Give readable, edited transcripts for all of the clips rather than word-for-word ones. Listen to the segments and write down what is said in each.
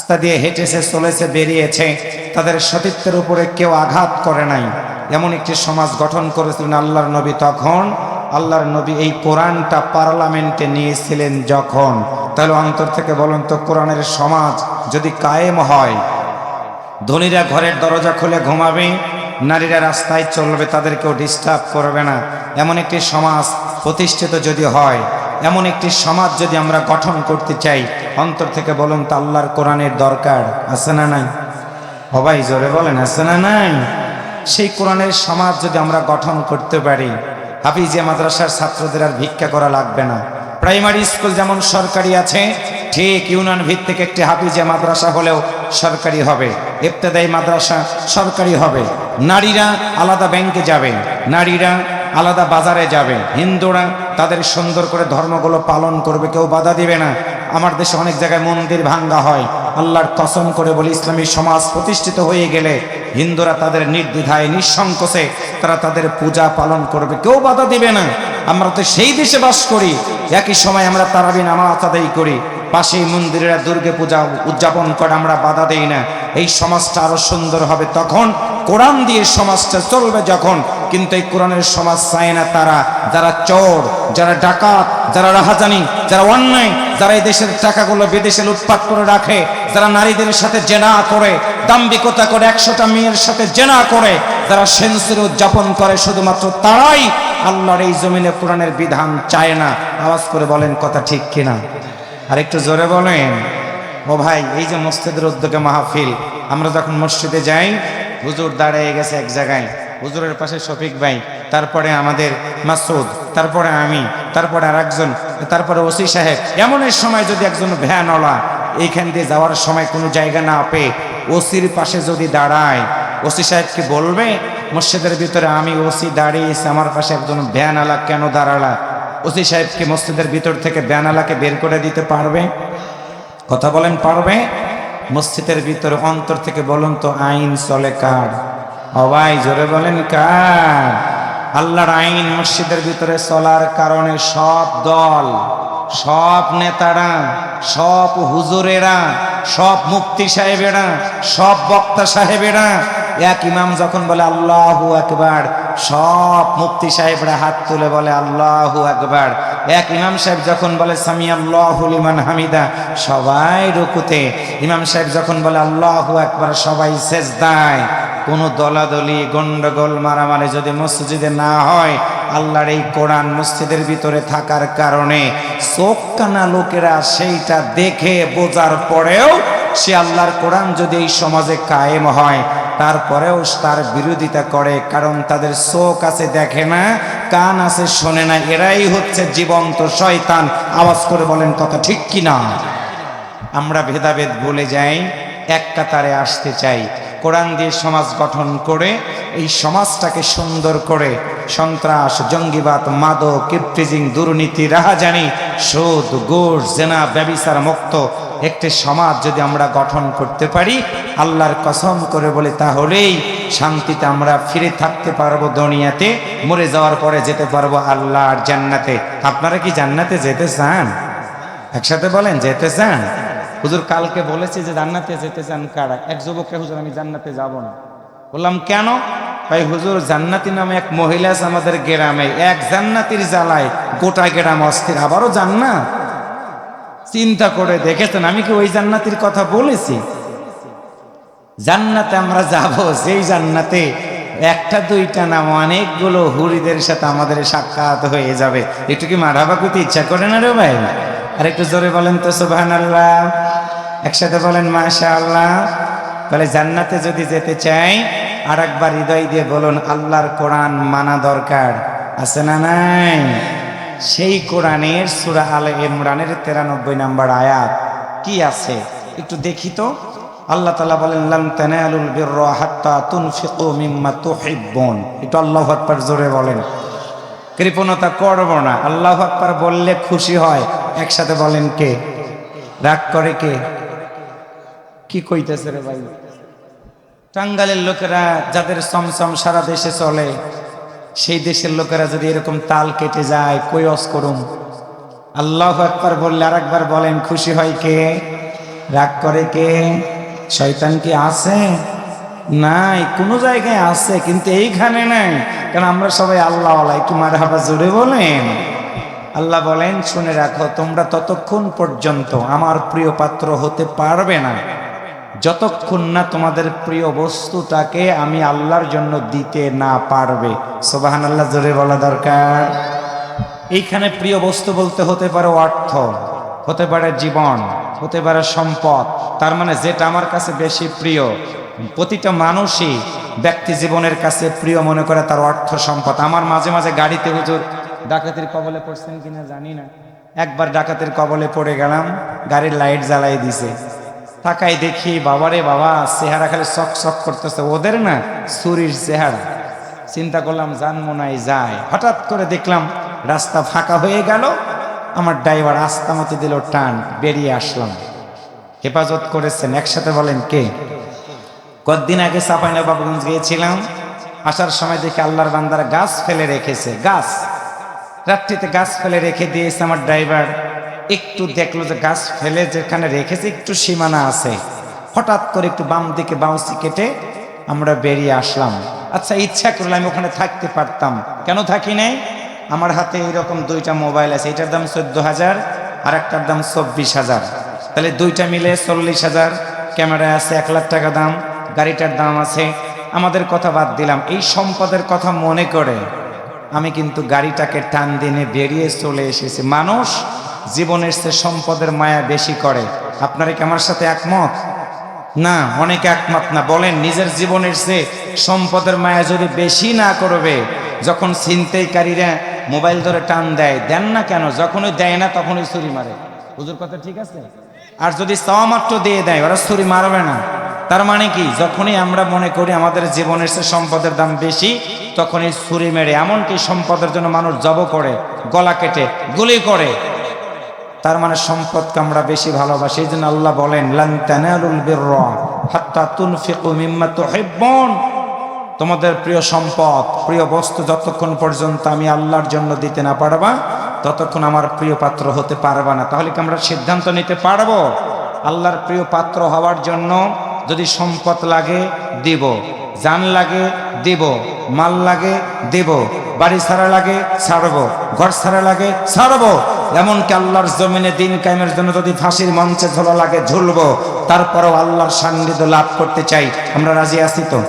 রাস্তা দিয়ে হেঁটেছে, চলেছে, বেরিয়েছে, তাদের সতীত্বের উপরে কেউ আঘাত করে নাই, এমন একটি সমাজ গঠন করেছিলেন আল্লাহর নবী। তখন আল্লাহর নবী এই কোরআনটা পার্লামেন্টে নিয়েছিলেন যখন, তাহলে অন্তর থেকে বলুন তো, কোরআনের সমাজ যদি কায়েম হয়, ধনীরা ঘরের দরজা খুলে ঘুমাবে, নারীরা রাস্তায় চলবে, তাদেরকেও ডিস্টার্ব করবে না, এমন একটি সমাজ প্রতিষ্ঠিত যদি হয়, এমন একটি সমাজ যদি আমরা গঠন করতে চাই, অন্তর থেকে বলুন তো আল্লাহর কোরআনের দরকার আছে না নাই? সবাই জোরে বলেন, আছে না নাই? সেই কোরআনের সমাজ যদি আমরা গঠন করতে পারি, হাফিজিয়া মাদ্রাসার ছাত্রদের আর ভিক্ষা করা লাগবে না। প্রাইমারি স্কুল যেমন সরকারি আছে, ঠিক ইউনিয়ন ভিত্তিক একটি হাফিজিয়া মাদ্রাসা হলেও সরকারি হবে, ইবতেদায়ী মাদ্রাসা সরকারি হবে। নারীরা আলাদা ব্যাংকে যাবে, নারীরা আলাদা বাজারে যাবে, হিন্দুরা তাদের সুন্দর করে ধর্মগুলো পালন করবে, কেউ বাধা দিবে না। আমার দেশে অনেক জায়গায় মন্দির ভাঙ্গা হয়, আল্লাহর কসম করে বলি, ইসলামী সমাজ প্রতিষ্ঠিত হয়ে গেলে হিন্দুরা তাদের নির্দ্বিধায় নিঃসংকোচে তারা তাদের পূজা পালন করবে, কেউ বাধা দিবে না। আমরা তো সেই দেশে বাস করি, একই সময় আমরা তারাবি নামাজ আদায় করি, পাশেই মন্দিরেরা দুর্গা পূজা উদযাপন করে, আমরা বাধা দেই না। এই সমাজটা আরো সুন্দর হবে তখন, কোরআন দিয়ে সমাজটা চলবে যখন। কিন্তু এই কোরআনের সমাজ চায় না তারা, যারা চোর, যারা ডাকাত, যারা রাহাজানি, যারা অন্যায়, যারা এই দেশের টাকাগুলো বিদেশে লুটপাট করে রাখে, যারা নারীদের সাথে জেনা করে, দাম্ভিকতা করে, 100টা মেয়ের সাথে জেনা করে, যারা সেন্সুরি উদযাপন করে, শুধুমাত্র তারাই আল্লাহর এই জমিনে কোরআনের বিধান চায় না। আওয়াজ করে বলেন কথা ঠিক কিনা? আর একটু জোরে বলেন। ও ভাই, এই যে মসজিদের উদ্যোগে মাহফিল, আমরা যখন মসজিদে যাই, হুজুর দাঁড়িয়ে গেছে এক জায়গায়, হুজুরের পাশে শফিক ভাই, তারপরে আমাদের মাসুদ, তারপরে আমি, তারপরে আর একজন, তারপরে ওসি সাহেব। এমন সময় যদি একজন ভ্যানওয়ালা এইখান দিয়ে যাওয়ার সময় কোনো জায়গা না পেয়ে ওসির পাশে যদি দাঁড়ায়, ওসি সাহেবকে বলবে মসজিদের ভিতরে আমি ওসি দাঁড়িয়েছি, আমার পাশে একজন ভ্যানওয়ালা কেন দাঁড়ালা? ওসি সাহেবকে মসজিদের ভিতর থেকে ভ্যানওয়ালাকে বের করে দিতে পারবে? কথা বলেন, পারবে? মসজিদের ভিতরে অন্তর থেকে বলুন তো, আইন চলে কার? সবাই জোরে বলেন, কার? আল্লাহর আইন মসজিদের ভিতরে চলার কারণে সব দল, সব নেতারা, সব হুজুরেরা, সব মুফতি সাহেবেরা, সব বক্তা সাহেবেরা, এক ইমাম যখন বলে আল্লাহু আকবার, সব মুফতি সাহেবরা হাত তুলে বলে আল্লাহু আকবার। এক ইমাম সাহেব যখন বলে সামি আল্লাহু লিমান হামিদা, সবাই রুকুতে। ইমাম সাহেব যখন বলে আল্লাহু আকবার, সবাই সেজদায়। কোনো দলাদলি, গন্ডগোল, মারামারি যদি মসজিদে না হয়, আল্লাহর এই কোরআন মসজিদের ভিতরে থাকার কারণে চোখ কানা লোকেরা সেইটা দেখে বোঝার পরেও সে আল্লাহর কোরআন যদি এই সমাজে কায়েম হয়, তারপরেও তার বিরোধিতা করে, কারণ তাদের চোখ আছে দেখে না, কান আছে শোনে না, এরাই হচ্ছে জীবন্ত শয়তান। আওয়াজ করে বলেন কথা ঠিক কিনা? আমরা ভেদাভেদ ভুলে যাই, এক কাতারে আসতে চাই, কোরআন দিয়ে সমাজ গঠন করে এই সমাজটাকে সুন্দর করে সন্ত্রাস, জঙ্গিবাদ, মাদক, কিপটিজিং, দুর্নীতি, রাহাজানি, সুদ, ঘুষ, জেনা, ব্যভিচার মুক্ত একটি সমাজ যদি আমরা গঠন করতে পারি, আল্লাহর কসম করে বলে, তাহলেই শান্তিতে আমরা ফিরে থাকতে পারবো দুনিয়াতে, মরে যাওয়ার পরে যেতে পারবো আল্লাহর জান্নাতে। আপনারা কি জান্নাতে যেতে চান? একসাথে বলেন, যেতে চান? হুজুর কালকে বলেছি যে জান্নাতে যেতে চান কারা? এক যুবককে, হুজুর আমি জান্নাতে যাব না। বললাম কেন? ভাই হুজুর, জান্নাতি নামে এক মহিলা আছে আমাদের গ্রামে, এক জান্নাতির জ্বালায় গোটা গ্রাম অস্থির, আবারও জান্নাত। চিন্তা করে দেখেছেন, আমি কি ওই জান্নাতির কথা বলেছি? জান্নাতে আমরা যাব, সেই জান্নাতে একটা দুইটা না, অনেকগুলো হুরিদের সাথে আমাদের সাক্ষাৎ হয়ে যাবে। একটু কি মারহাবা করতে ইচ্ছা করে না রে ভাই? আর একটু জোরে বলেন তো সুবহানাল্লাহ, একসাথে বলেন মাশাআল্লাহ। তাহলে জান্নাতে যদি যেতে চাই, আর একবার হৃদয় দিয়ে বলুন, আল্লাহর কোরআন মানা দরকার, আছে না নাই? সেই কোরআনের সূরা আলে ইমরানের 93 নম্বর আয়াত কি আছে একটু দেখি তো। আল্লাহ তাআলা বলেন, লান তানালুল বিররা হাত্তা তুনফিকু মিম্মা তুহিব্বুন। একটু আল্লাহু আকবার জোরে বলেন। কৃপণতা করব না, আল্লাহু আকবার বললে খুশি হয়। একসাথে বলেন, কে রাগ করে? কে কি কইতেছে রে ভাই? টাঙ্গালের লোকেরা যাদের চমচম সারা দেশে চলে, সেই দেশের লোকেরা যদি এরকম তাল কেটে যায়, কই অস করুম? আল্লাহু আকবার বললে আরেকবার বলেন, খুশি হয় কে? রাগ করে কে? শয়তান কি আছে? নাই, কোনো জায়গায় আছে কিন্তু এইখানে নাই, কারণ আমরা সবাই আল্লাহওয়ালা। একটু মারহাবা জোরে বলেন। আল্লাহ বলেন, শুনে রাখো, তোমরা ততক্ষণ পর্যন্ত আমার প্রিয় পাত্র হতে পারবে না যতক্ষণ না তোমাদের প্রিয় বস্তুটাকে আমি আল্লাহর জন্য দিতে না পারবে। সুবহানাল্লাহ জোরে বলা দরকার। এইখানে প্রিয় বস্তু বলতে হতে পারে অর্থ, হতে পারে জীবন, হতে পারে সম্পদ। তার মানে যেটা আমার কাছে বেশি প্রিয়। প্রতিটা মানুষই ব্যক্তি জীবনের কাছে প্রিয় মনে করে তার অর্থ সম্পদ। আমার মাঝে মাঝে গাড়িতে, হুজুর ডাকাতির কবলে পড়ছেন কিনা জানি না, একবার ডাকাতের কবলে পড়ে গেলাম, গাড়ির লাইট জ্বালাই দিছে, তাকাই দেখি বাবারে বাবা, চেহারা খালি চক চক করতেছে, ওদের না চুরির চেহারা। চিন্তা করলাম জান মনে হয় যায়। হঠাৎ করে দেখলাম রাস্তা ফাঁকা হয়ে গেল, আমার ড্রাইভার আস্তা মতো দিল টান, বেরিয়ে আসলাম। হেফাজত করেছেন, একসাথে বলেন কে? কয়েকদিন আগে চাঁপাইনবাবগঞ্জ গিয়েছিলাম, আসার সময় দেখি আল্লাহর বান্দারা গাছ ফেলে রেখেছে। গাছ রাত্রিতে গাছ ফেলে রেখে দিয়েছে। আমার ড্রাইভার একটু দেখলো যে গাছ ফেলে যেখানে রেখেছে একটু সীমানা আছে, হঠাৎ করে একটু বাম দিকে বাউন্সি কেটে আমরা বেরিয়ে আসলাম। আচ্ছা, ইচ্ছা করলে আমি ওখানে থাকতে পারতাম, কেন থাকি নাই? আমার হাতে এইরকম দুইটা মোবাইল আছে, এটার দাম 14,000 আর একটার দাম 24,000, তাহলে দুইটা মিলে 40,000। ক্যামেরা আছে 1 লাখ টাকা দাম, গাড়িটার দাম আছে। আমাদের কথা বাদ দিলাম, এই সম্পদের কথা মনে করে আমি কিন্তু গাড়িটাকে টান দিনে বেরিয়ে চলে এসেছি। মানুষ জীবনের চেয়ে সম্পদের মায়া বেশি করে। আপনারা কি আমার সাথে একমত? না, অনেকে একমত না। বলেন, নিজের জীবনের চেয়ে সম্পদের মায়া যদি বেশি না করবে, যখন ছিনতাইকারীরা মোবাইল ধরে টান দেয়, দেন না কেন? যখনই দেয় না তখনই ছুরি মারে। হুজুর কথা ঠিক আছে? আর যদি চাওয়া মাত্র দিয়ে দেয়, ওরা ছুরি মারবে না। তার মানে কি, যখনই আমরা মনে করি আমাদের জীবনের চেয়ে সম্পদের দাম বেশি, তখনই ছুরি মেরে, এমনকি সম্পদের জন্য মানুষ জব করে, গলা কেটে গুলি করে। তার মানে সম্পদকে আমরা বেশি ভালোবাসি। এই জন্য আল্লাহ বলেন, লান তানালুল বিররা হাত্তা তুনফিকু মিম্মা তুহিব্বুন। তোমাদের প্রিয় সম্পদ, প্রিয় বস্তু যতক্ষণ পর্যন্ত আমি আল্লাহর জন্য দিতে না পারবা, ততক্ষণ আমার প্রিয় পাত্র হতে পারবা না। তাহলে কি আমরা সিদ্ধান্ত নিতে পারবো আল্লাহর প্রিয় পাত্র হওয়ার জন্য? যদি সম্পদ লাগে দিব, জান লাগে দিব, মাল লাগে দিব, বাড়ি ছাড়া লাগে ছাড়বো, ঘর ছাড়া লাগে ছাড়বো, এমনকি আল্লাহর জমিনে দিন কায়েমের জন্য যদি ফাঁসির মঞ্চে ঝোলা লাগে ঝুলবো, তারপরেও আল্লাহর সান্নিধ্য লাভ করতে চাই। আমরা রাজি আছি তো?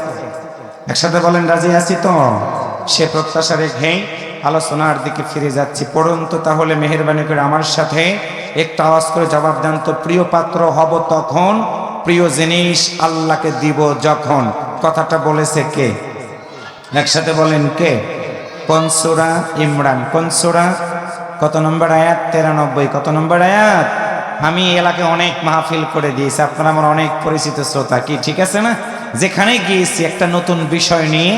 একসাথে বলেন, রাজি আছি তো? সে প্রত্যাশা রেখেই আলোচনার দিকে ফিরে যাচ্ছি। পড়ুন তো তাহলে মেহেরবানি করে আমার সাথে একটু আওয়াজ করে জবাব দেন তো। প্রিয় পাত্র হব তখন, প্রিয় জিনিস আল্লাহকে দিব যখন। কথাটা বলেছে কে? একসাথে বলেন কে? কোন সূরা? ইমরান। কোন সূরা? কত নম্বর আয়াত? 93। কত নম্বর আয়াত? আমি এলাকায় অনেক মাহফিল করে দিয়েছি, আপনারা আমার অনেক পরিচিত শ্রোতা, কি ঠিক আছে না? যেখানে গিয়েছি একটা নতুন বিষয় নিয়ে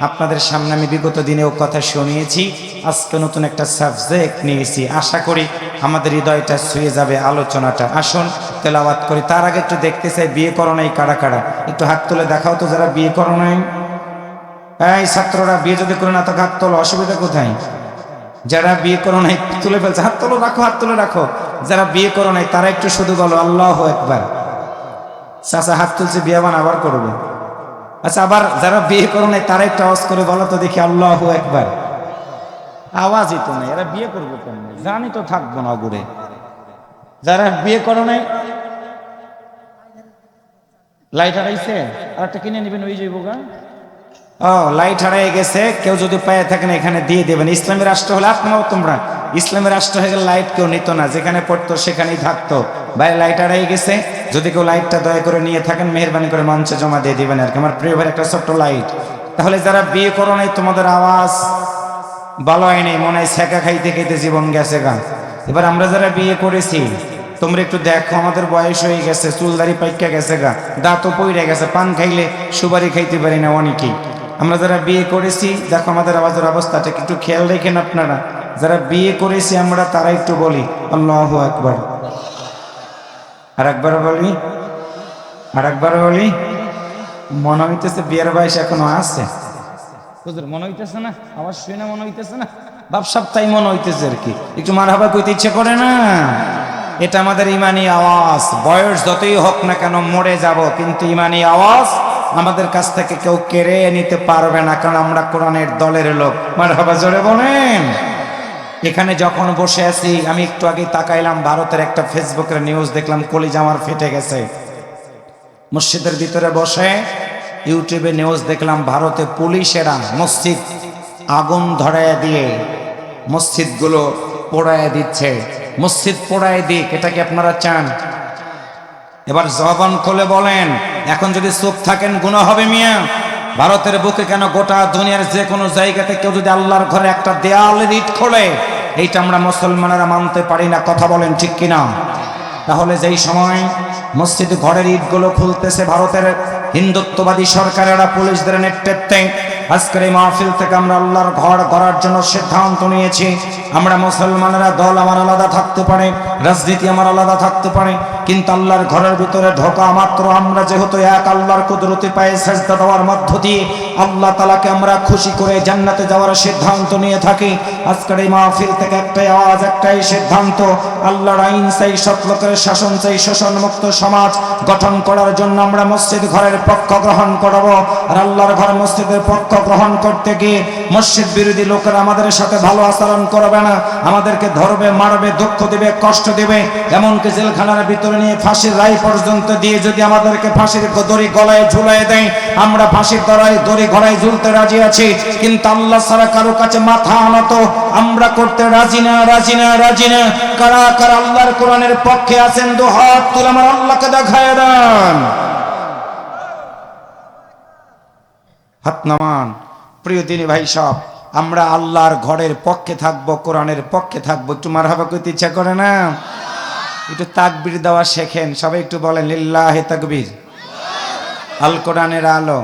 আপনাদের সামনে আমি বিগত দিনেও কথা শুনিয়েছি, আজকে নতুন একটা সাবজেক্ট নিয়েছি। আশা করি আমাদের হৃদয়টা ছুঁয়ে যাবে আলোচনাটা। আসুন তেলাওয়াত করি। তার আগে একটু দেখতে চাই, বিয়ে করো নাই কারা কারা? একটু হাত তুলে দেখাও তো যারা বিয়ে করো নাই। এই ছাত্ররা, বিয়ে যদি করে না তো হাত তোলো, অসুবিধা কোথায়? যারা বিয়ে করো নাই তুলে ফেলছে, হাত তোলো, রাখো, হাত তুলে রাখো। যারা বিয়ে করো নাই তারা একটু শুধু বলো আল্লাহু আকবার। চাচা হাত তুলছে, বিয়ে আবার করবে। আচ্ছা, আবার যারা বিয়ে করো নাই তারা একটু আওয়াজ করে বলো তো দেখি আল্লাহু আকবার। আওয়াজই তো নাই, এরা বিয়ে করবো কেন? জানি তো থাকবো না ঘুরে। যারা বিয়ে করো নাই, লাইট হারাইছে, আর একটা কিনে নেবেন, ওই যাইব গা। ও, লাইট হারাই গেছে, কেউ যদি পায়ে থাকেন এখানে দিয়ে দেবেন। ইসলামী রাষ্ট্র হলে আপনারাও, তোমরা ইসলামী রাষ্ট্র হয়ে গেলে লাইট কেউ নিত না, যেখানে পড়তো সেখানেই থাকতো। ভাই লাইট হারাই গেছে, যদি কেউ লাইটটা দয়া করে নিয়ে থাকেন মেহেরবানি করে মঞ্চে জমা দিয়ে দিবেন আর কি। আমার প্রিয় ভাই একটা ছোট্ট লাইট। তাহলে যারা বিয়ে করো নাই তোমাদের আওয়াজ ভালো হয় নাই, মনে হয় ছেঁকা খাইতে খাইতে জীবন গেছে গা। এবার আমরা যারা বিয়ে করেছি তোমরা একটু দেখো, আমাদের বয়স হয়ে গেছে, চুলদারি পাইকা গেছে গা, দাঁতও পইড়ে গেছে, পান খাইলে সুপারি খাইতে পারি না অনেকেই। আমরা যারা বিয়ে করেছি দেখো আমাদের আওয়াজের অবস্থাটা একটু খেয়াল রেখেন আপনারা। যারা বিয়ে করেছি আমরা তারা একটু বলি আল্লাহু আকবার। আর একবার বলি, আর একবার বলি। মনে হইতেছে বিয়ের বয়স এখনো আছে। হুজুর মনে হইতেছে না? আওয়াজ শুনে না মনে হইতেছে না? বাপ সব তাই মনে হইতেছে আর কি। একটু মারহাবা কইতে ইচ্ছে করে না? এটা আমাদের ইমানি আওয়াজ। বয়স যতই হোক না কেন মরে যাব, কিন্তু ইমানি আওয়াজ আমাদের কাছ থেকে কেউ কেড়ে নিতে পারবে না, কারণ আমরা কোরআনের দলের লোক। মারহাবা, জোরে বলেন। এখানে যখন বসে আছি, আমি একটু আগে তাকাইলাম, ভারতের একটা ফেসবুকের নিউজ দেখলাম, কলিজা আমার ফেটে গেছে। মসজিদের ভিতরে বসে ইউটিউবে নিউজ দেখলাম, ভারতে পুলিশেরা মসজিদ আগুন ধরায় দিয়ে মসজিদগুলো পোড়ায় দিচ্ছে। মসজিদ পোড়ায় দিক, এটা কি আপনারা চান? এবার জবান খুলে বলেন, এখন যদি চুপ থাকেন গুনাহ হবে মিয়া। ভারতের বুকে কেন, গোটা দুনিয়ার যে কোনো জায়গাতে কেউ যদি আল্লাহর ঘরে একটা দেয়ালের ইট খোলে, এইটা আমরা মুসলমানেরা মানতে পারি না। কথা বলেন ঠিক কিনা? তাহলে যেই সময় মসজিদ ঘরের ইটগুলো খুলতেছে ভারতের হিন্দুত্ববাদী সরকারেরা পুলিশদের নেতৃত্বে, আজকের এই মাহফিল থেকে আমরা আল্লাহর ঘর গড়ার জন্য সিদ্ধান্ত নিয়েছি। আমরা মুসলমানেরা দল আমার আলাদা থাকতে পারে, রাজনীতি আমার আলাদা থাকতে পারে, কিন্তু আল্লাহর ঘরের ভিতরে ঢোকা মাত্র আমরা যেহেতু এক আল্লাহর কুদরতি পায়ে সেজদা দেওয়ার মধ্য দিয়ে আল্লাহ তাআলাকে আমরা খুশি করে জান্নাতে যাওয়ার সিদ্ধান্ত নিয়ে থাকি। আজকের এই মাহফিল থেকে একটাই আওয়াজ, একটাই সিদ্ধান্ত, আল্লাহর আইন চাই, সৎ লোকের শাসন চাই, শোষণ মুক্ত সমাজ গঠন করার জন্য আমরা মসজিদ ঘরের পক্ষ গ্রহণ করব। আর আল্লাহর ঘর মসজিদের পক্ষ গ্রহণ করতে গিয়ে মসজিদ বিরোধী লোকেরা আমাদের সাথে ভালো আচরণ করবে না, আমাদেরকে ধরবে, মারবে, দুঃখ দিবে, কষ্ট দিবে, এমনকি জেলখানার ভিতরে নিয়ে ফাঁসির রায় পর্যন্ত দিয়ে যদি আমাদেরকে ফাঁসির দড়ি গলায় ঝুলাই দেয়, আমরা ফাঁসির দড়ি গলায় ঝুলতে রাজি আছি। কিন্তু আল্লাহ ছাড়া কারো কাছে মাথা আনত আমরা করতে রাজি না, রাজি না, রাজি না। কারা কারা আল্লাহর কোরআনের পক্ষে আছেন, দু হাত তুলে আমার আল্লাহকে দেখায় দেন। হাত নামান। প্রিয় দিনী ভাই সব, আমরা আল্লাহর ঘরের পক্ষে থাকবো, কোরআনের পক্ষে থাকবো। একটু মারহাবা করতে ইচ্ছা করে না? একটু তাকবীর দেওয়া শেখেন সবাই, একটু বলেন লিল্লাহি তাকবীর। আল কোরআনের আলো,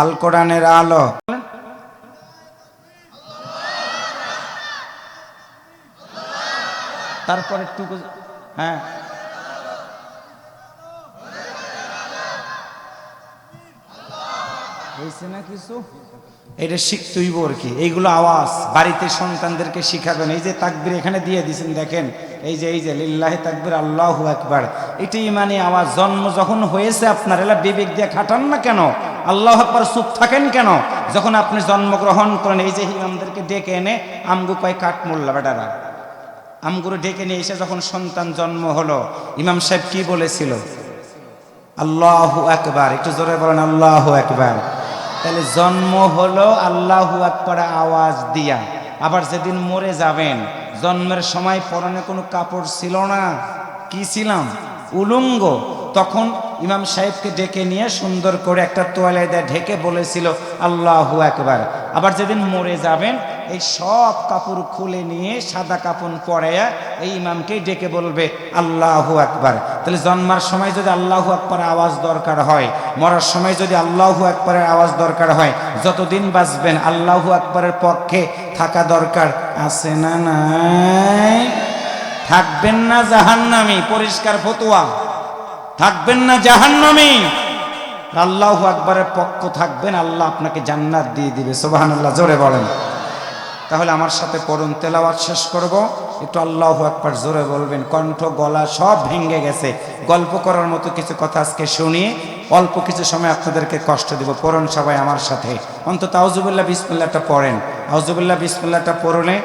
আল কোরআনের আলো। তারপর একটু, হ্যাঁ, হয়েছে না কিছু? এটা শিখতে হইব আর কি। এইগুলো আওয়াজ বাড়িতে সন্তানদেরকে শিখাবেন। এই যে তাকবীর এখানে দিয়ে দিয়েছেন, দেখেন, এই যে লিল্লাহি তাকবীর, আল্লাহু আকবার, এটাই মানে আওয়াজ। জন্ম যখন হয়েছে আপনার, এলা বিবেক দিয়ে খাটান না কেন? আল্লাহু আকবার, চুপ থাকেন কেন? যখন আপনি জন্মগ্রহণ করেন, এই যে ইমামদেরকে ডেকে এনে আমগু কয় কাঠ মোল্লা বেটারা, আমগুলো ডেকে নিয়ে এসে যখন সন্তান জন্ম হলো, ইমাম সাহেব কি বলেছিল? আল্লাহু আকবার। একটু জোরে বলেন আল্লাহু আকবার। তাহলে জন্ম হলো আল্লাহু আকবার আওয়াজ দিয়া। আবার যেদিন মরে যাবেন, জন্মের সময় পরনে কোনো কাপড় ছিল না, কি ছিলাম? উলঙ্গ। তখন ইমাম সাহেবকে ডেকে নিয়ে সুন্দর করে একটা তোয়ালে দিয়ে ঢেকে বলেছিল আল্লাহু আকবার। আবার যেদিন মরে যাবেন, এই সব কাপড় খুলে নিয়ে সাদা কাপড় পরাইয়া এই ইমামকে ডেকে বলবে আল্লাহু আকবার। তাহলে জন্মার সময় যদি আল্লাহু আকবার আওয়াজ দরকার হয়, মরার সময় যদি আল্লাহু আকবারের আওয়াজ দরকার হয়, যতদিন বাঁচবেন আল্লাহু আকবারের পক্ষে থাকা দরকার আছে না নাই? থাকবেন না জাহান্নামী, পরিষ্কার ফতোয়া। থাকবেন না জাহান্নামী, আল্লাহু আকবারের পক্ষ থাকবেন, আল্লাহ আপনাকে জান্নাত দিয়ে দিবে। সুবহানাল্লাহ, জোরে বলেন। তাহলে আমার সাথে পড়ুন, তেলাওয়াত শেষ করব, একটু আল্লাহু আকবার জোরে বলবেন। কণ্ঠ গলা সব ভেঙে গেছে। গল্প করার মতো কিছু কথা আজকে শুনিয়ে অল্প কিছু সময় আপনাদেরকে কষ্ট দিব। পড়ুন সবাই আমার সাথে, অন্তত আউযুবিল্লাহ বিসমিল্লাহটা পড়েন। আউযুবিল্লাহ বিসমিল্লাহটা পড়লে